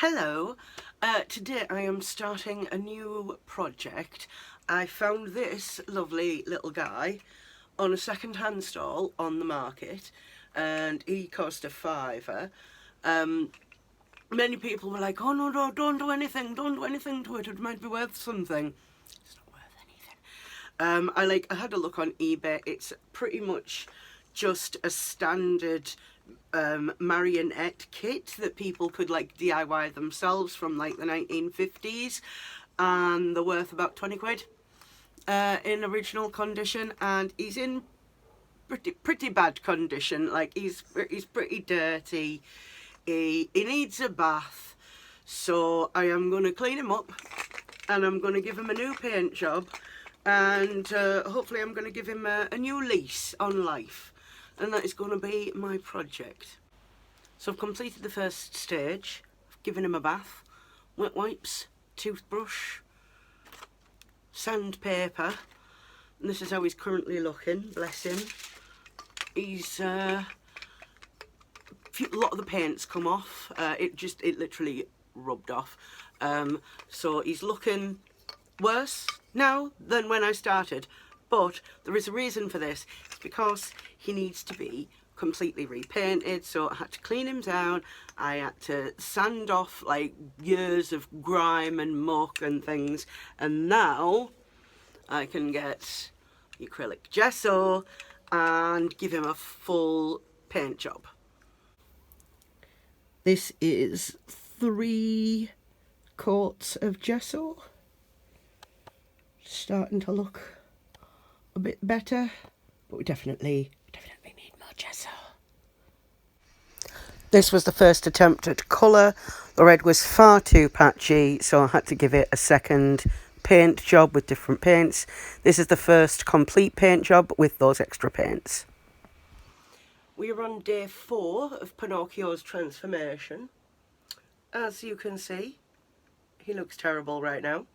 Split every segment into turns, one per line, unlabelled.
Hello, today I am starting a new project. I found this lovely little guy on a second-hand stall on the market and he cost a fiver. Many people were like, oh no, don't do anything to it, it might be worth something. It's not worth anything. I had a look on eBay. It's pretty much just a standard marionette kit that people could like DIY themselves from like the 1950s, and they're worth about 20 quid in original condition, and he's in pretty bad condition. Like he's pretty dirty. He needs a bath, so I am going to clean him up and I'm going to give him a new paint job, and hopefully I'm going to give him a new lease on life, and that is going to be my project. So I've completed the first stage. I've given him a bath, wet wipes, toothbrush, sandpaper, and this is how he's currently looking, bless him. He's a lot of the paint's come off. It literally rubbed off. So he's looking worse now than when I started, but there is a reason for this. It's because he needs to be completely repainted, so I had to clean him down. I had to sand off like years of grime and muck and things, and now I can get acrylic gesso and give him a full paint job. This is 3 coats of gesso. Starting to look a bit better, but we definitely need more gesso. This was the first attempt at colour. The red was far too patchy, so I had to give it a second paint job with different paints. This is the first complete paint job with those extra paints. We are on day 4 of Pinocchio's transformation. As you can see, he looks terrible right now.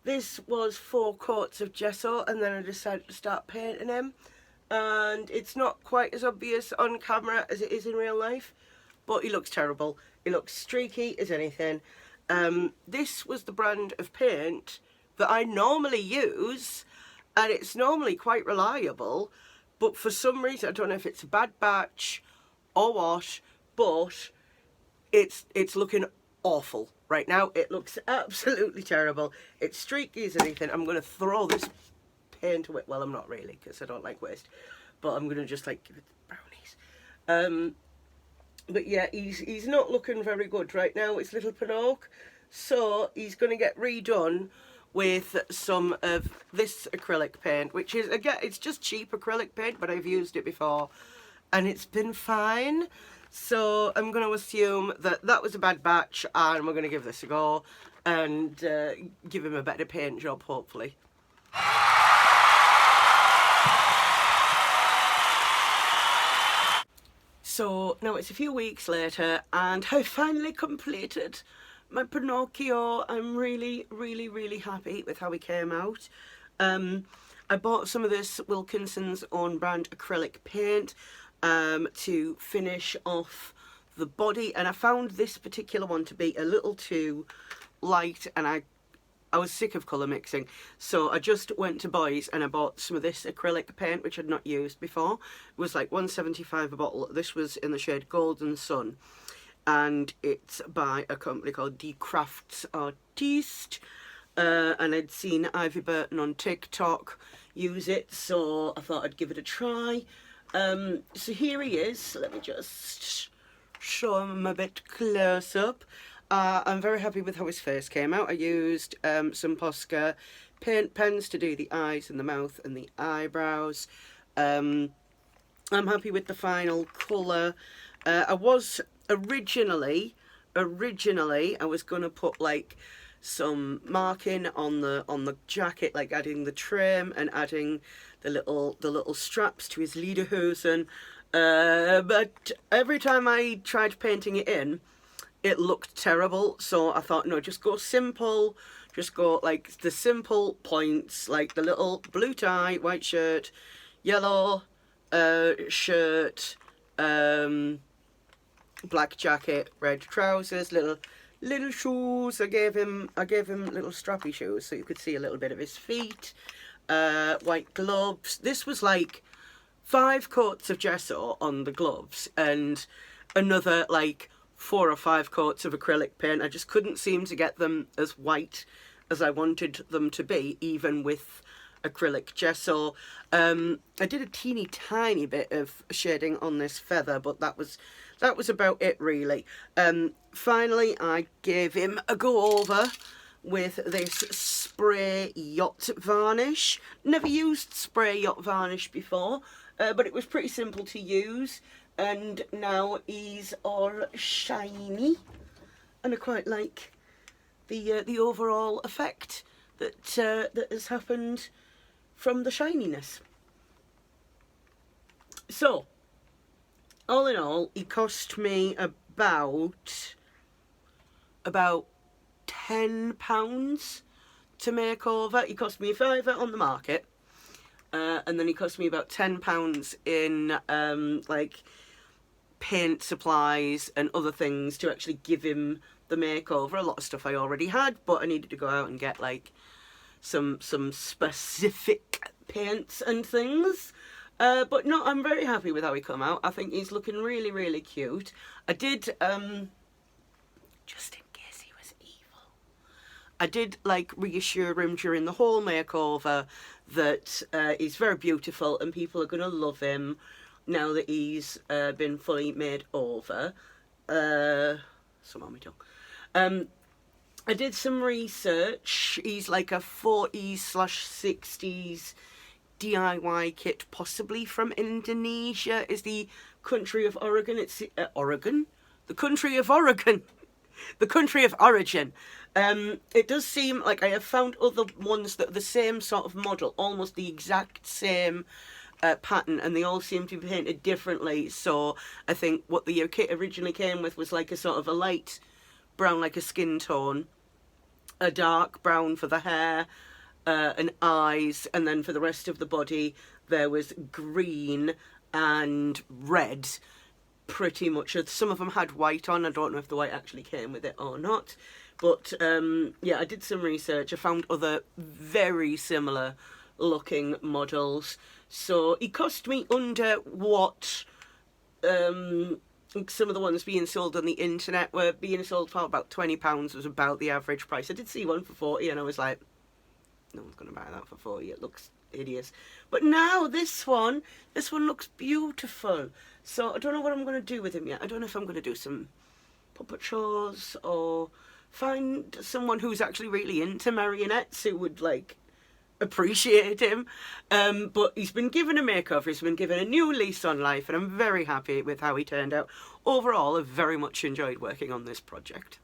This was 4 coats of gesso, and then I decided to start painting him, and it's not quite as obvious on camera as it is in real life, but he looks terrible. He looks streaky as anything. This was the brand of paint that I normally use, and it's normally quite reliable, but for some reason, I don't know if it's a bad batch or what, but it's looking awful right now. It looks absolutely terrible. It's streaky as anything. I'm going to throw this paint away. Well, I'm not really, because I don't like waste, but I'm going to just like give it the brownies. But yeah, he's not looking very good right now. It's little Pinocchio, so he's going to get redone with some of this acrylic paint, which is, again, it's just cheap acrylic paint, but I've used it before and it's been fine. So I'm going to assume that that was a bad batch, and we're going to give this a go and give him a better paint job, hopefully. So now it's a few weeks later and I finally completed my Pinocchio. I'm really happy with how he came out. I bought some of this Wilkinson's own brand acrylic paint to finish off the body, and I found this particular one to be a little too light, and I was sick of colour mixing, so I just went to Boys and I bought some of this acrylic paint, which I'd not used before. It was like $1.75 a bottle. This was in the shade Golden Sun, and it's by a company called Die Crafts Artiste, and I'd seen Ivy Burton on TikTok use it, so I thought I'd give it a try. So here he is. Let me just show him a bit close up. I'm very happy with how his face came out. I used some Posca paint pens to do the eyes and the mouth and the eyebrows. I'm happy with the final colour. I was originally I was going to put like some marking on the jacket, like adding the trim and adding the little straps to his lederhosen, but every time I tried painting it in, it looked terrible, so I thought, no, just go simple, just go like the simple points, like the little blue tie, white shirt, yellow shirt, black jacket, red trousers, little little shoes. I gave him little strappy shoes so you could see a little bit of his feet. White gloves. This was like 5 coats of gesso on the gloves and another like 4 or 5 coats of acrylic paint. I just couldn't seem to get them as white as I wanted them to be, even with acrylic gesso. I did a teeny tiny bit of shading on this feather, but that was about it really. Finally, I gave him a go over with this spray yacht varnish. Never used spray yacht varnish before, but it was pretty simple to use, and now he's all shiny, and I quite like the overall effect that has happened from the shininess. So, all in all, he cost me about £10 to make over. He cost me a £5 on the market, and then he cost me about £10 in like paint supplies and other things to actually give him the makeover. A lot of stuff I already had, but I needed to go out and get like some specific paints and things. But no, I'm very happy with how he come out. I think he's looking really, really cute. I did, just in case he was evil, I did like reassure him during the whole makeover that he's very beautiful and people are going to love him now that he's been fully made over. Some on my tongue. I did some research. He's like a 40s/60s DIY kit, possibly from Indonesia, is the country of Oregon. It's Oregon? The country of Oregon. The country of origin. It does seem like I have found other ones that are the same sort of model, almost the exact same pattern, and they all seem to be painted differently. So I think what the kit originally came with was like a sort of a light brown, like a skin tone, a dark brown for the hair, and eyes, and then for the rest of the body there was green and red, pretty much. Some of them had white on. I don't know if the white actually came with it or not, but yeah, I did some research. I found other very similar looking models. So it cost me under what some of the ones being sold on the internet were being sold for. About £20 was about the average price. I did see one for 40 and I was like, no one's going to buy that for 40. It looks hideous. But now this one looks beautiful. So I don't know what I'm going to do with him yet. I don't know if I'm going to do some puppet shows or find someone who's actually really into marionettes who would like appreciate him. But he's been given a makeover. He's been given a new lease on life, and I'm very happy with how he turned out. Overall, I've very much enjoyed working on this project.